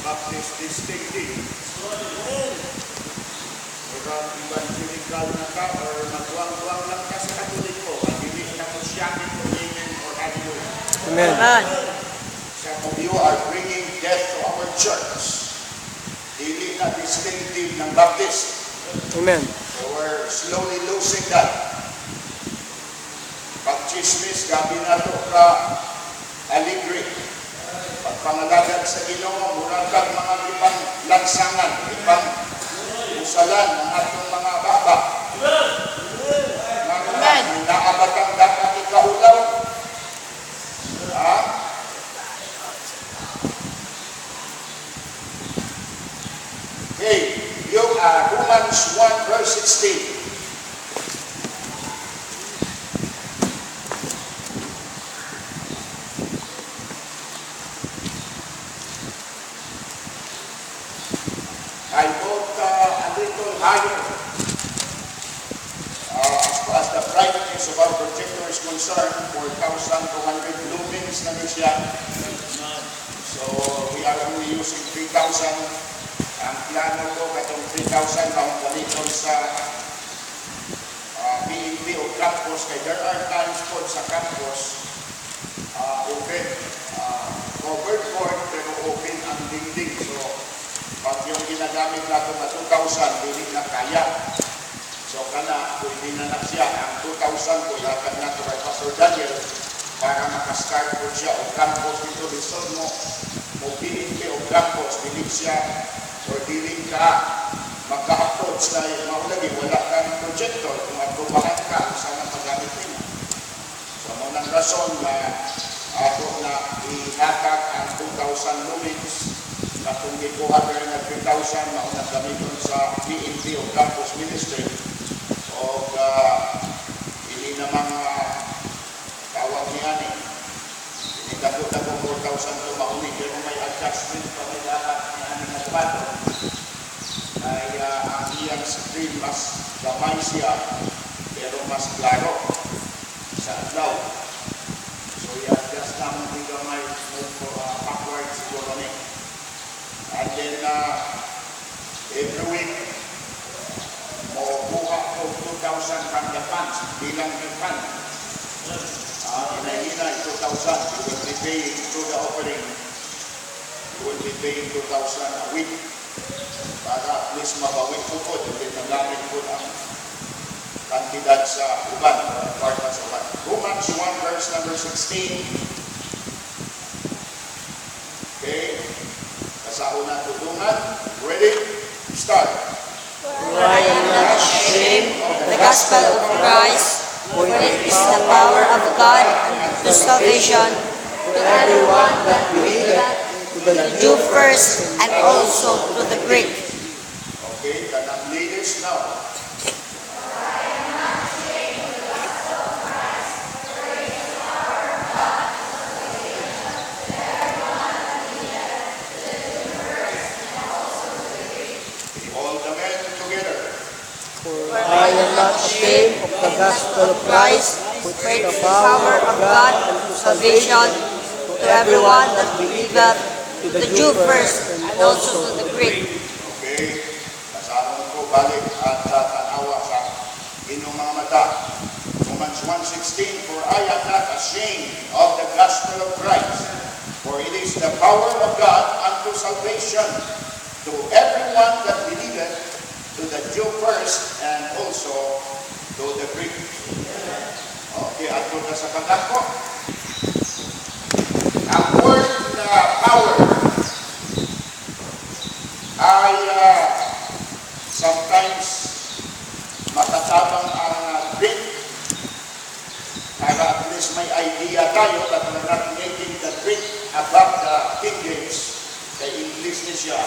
Baptist distinctive. Kung evangelical na ka or magwang-wang lang ka sa Katoliko, hindi ka Christianin o Amen or Hallelujah. Amen. Some of you are bringing death to our church. Hindi na distinctive ng Baptist. Amen. So we're slowly losing that. Pag-chismis, gabi na ito ka aligri. Pagpangalagad sa Ginoo, murag kang mga ibang lansangan, ibang usalan ng atong mga baba. Amen. Naabatang dapat ikahulaw. Ha? Okay, yung Romans 1 verse 16. I vote a little higher as far as the brightness of our projector is concerned, 4,200 lumens na din siya. So we are only using 3,000. Ang plano ko katong 3,000 na gamiton sa PNP o campus, kaya there are times po sa campus open, covered court pero open ang dingding. So pag yung ginagamit natin na 2,000, hindi na kaya. So kana, pwede na na siya. Ang 2,000 po, ihatag na ito kay Pastor Daniel para makastart po siya o campus dito. Listen mo PNP o campus, dilig siya o dilig ka magka-approach na maulagi, wala kang projector kung aprobahan ka, saan ang paggamit nila. So munang rason na ako na ihatag ang 2,000 lumens na kung ikuha ka rin na 3,000 na unang gamiton sa PNP o campus ministry o hindi namang tawag niya ni dako-dako 4,000 to mauni pero may adjustment pa may dapat niya ni nagpato ay ang iyang screen mas gamay siya pero mas klaro sa adlaw. So i-adjust naman yung gamay backward siguro ni. And then, every week, makukuha ko 2,000 from the funds, bilang the fund. Hinahina 2,000, you will be paying through the offering. You will be paying 2,000 a week. Para at least mabawin ko po, hindi nagamit po ang kantidad sa uban, kwarta sa uban. Romans 1 verse number 16. Okay. Sa unang tulungan. Ready? Start. For I am not ashamed of the gospel of Christ, for it is the power of God to salvation to everyone that believeth, to the Jew first, and also to the Greek. Okay, kanang ladies now. I am not ashamed of the gospel of Christ, which is the power of God unto salvation to everyone that believeth, to the Jew first, and also to the Greek. Okay, kasama ko balik at tanawa sa inyong mga mata. Romans 1:16, for I am not ashamed of the gospel of Christ, for it is the power of God unto salvation to everyone that believeth, to the Jew first, and also to the Greek. Okay, ato na sa kadako. Ang word na power ay sometimes matatabang ang Greek. Para at least may idea tayo that we're not making the Greek above the King James. Kay English ni siya.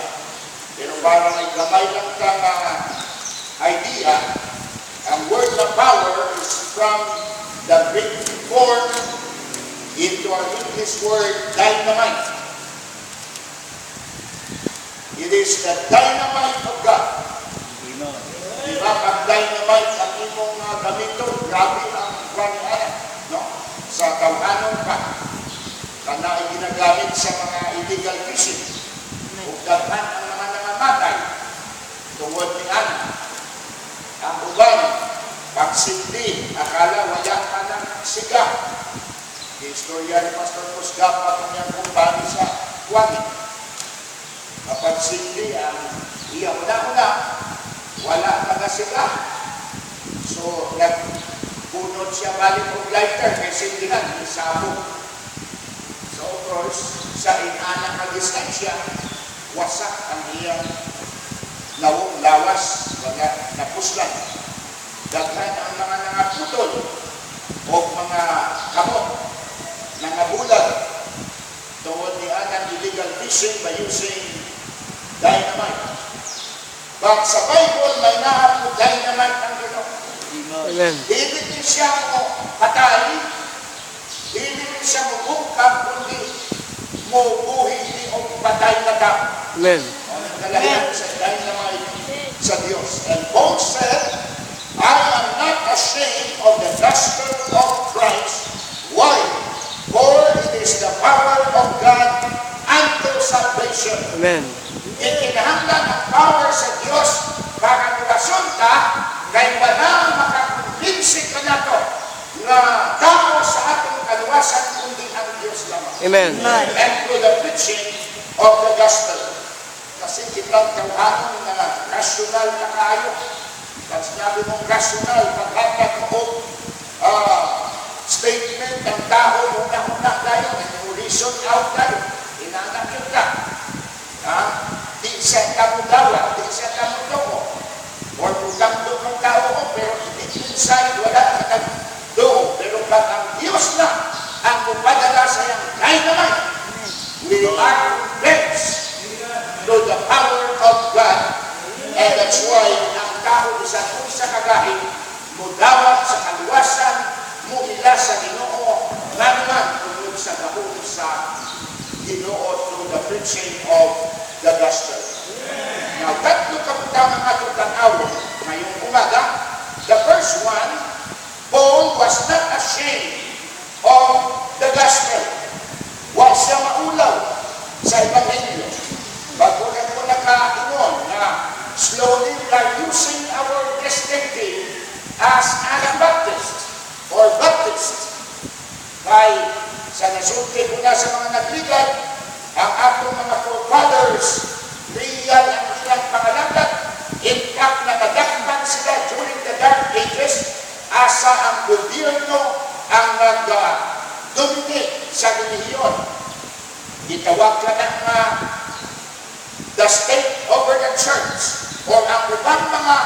Pero parang may gamay lang kang idea, ang word na power is from the Greek form into our English word dynamite. It is the dynamite of God. Diba? Ang dynamite ang imong gamito, grabe ang kwanyan, no? Sa tawanon pa. Kana ay ginagamit sa mga illegal fishing. daghan ang mga nangamatay tungod ni Ana. Ang uban, pagsindi, akala wala ka ng siga. Istorya ni Pastor Musgap at kanyang kumpani sa Kuwangin. Kapag sindi ang iya una-una, wala ka na siga. So, nagpunod siya balik ng lighter kay sindihan, isabog. So, of course, sa inanang na distansya, wasak ang iyang lawong lawas, wala napuslan. Daghan ang mga nangaputol o mga kamot, nangabulag, tungod ni anang illegal fishing by using dynamite. But sa Bible, may naapod dynamite ang Ginoo. Amen. Dili din siya mo patay, dili din siya mo bungkab, kundi mo buhi ni o patay na tao. Amen. Nagalayan sa dynamite sa Diyos. And Paul said, I am not ashamed of the gospel of Christ. Why? For it is the power of God unto salvation. Amen. Ikinahanglan ang power sa Diyos para nagasunta kay wala makakumbinsi ka na to na tao sa atong kaluwasan kundi ang Diyos lamang. Amen. And through the preaching of the gospel. Kasi kitang tawhanon na rasyonal na kayo. Pag sinabi mong rasyonal, paghatak mo statement ng tao, una-una tayo, yung reason out tayo, inanakit ka. Di siya kamudawa, di siya kamudawa. Or mugamdo ng tao ko, pero inside wala ka nagdoon. Pero pag ang Diyos na ang pumadala sa iyang dynamite, we are blessed through the power of God. And that's why ang tao isa kagahin, mudawat sa kaluwasan, muhila sa Ginoo, nga naman tungkol sa gahong sa Ginoo through the preaching of the gospel. Now, tatlo kaputang ang atong tanaw ngayong umaga. The first one, Paul was not ashamed of the gospel. Huwag siya maulaw sa Ebanghelyo. Bago na po nakainon na slowly we are using our distinctive as Anabaptist or Baptist. Kaya sa nasulti ko na sa mga nagligat, ang atong mga forefathers, real ang ilang pangalangkat, in fact, nakadakpan sila during the Dark Ages, asa ang gobyerno ang nag-dominate sa relihiyon. Itawag ka ng the state over the church, o ang ibang mga